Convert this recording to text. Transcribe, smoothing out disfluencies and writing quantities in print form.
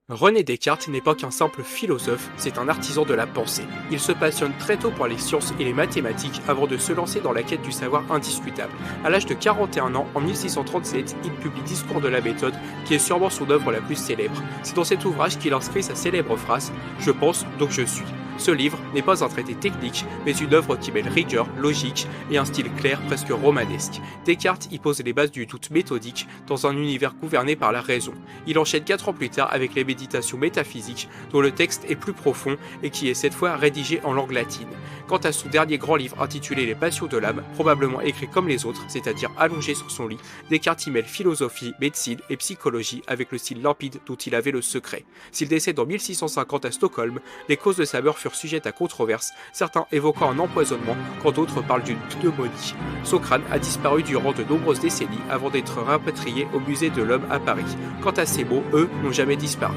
René Descartes n'est pas qu'un simple philosophe, c'est un artisan de la pensée. Il se passionne très tôt pour les sciences et les mathématiques avant de se lancer dans la quête du savoir indiscutable. À l'âge de 41 ans, en 1637, il publie Discours de la méthode, qui est sûrement son œuvre la plus célèbre. C'est dans cet ouvrage qu'il inscrit sa célèbre phrase « Je pense, donc je suis ». Ce livre n'est pas un traité technique, mais une œuvre qui mêle rigueur, logique et un style clair presque romanesque. Descartes y pose les bases du doute méthodique dans un univers gouverné par la raison. Il enchaîne 4 ans plus tard avec les méditations métaphysiques, dont le texte est plus profond et qui est cette fois rédigé en langue latine. Quant à son dernier grand livre intitulé Les Passions de l'âme, probablement écrit comme les autres, c'est-à-dire allongé sur son lit, Descartes y mêle philosophie, médecine et psychologie avec le style limpide dont il avait le secret. S'il décède en 1650 à Stockholm, les causes de sa mort furent sujettes à controverse, certains évoquant un empoisonnement, quand d'autres parlent d'une pneumonie. Son crâne a disparu durant de nombreuses décennies avant d'être rapatrié au musée de l'homme à Paris. Quant à ses mots, eux, n'ont jamais disparu.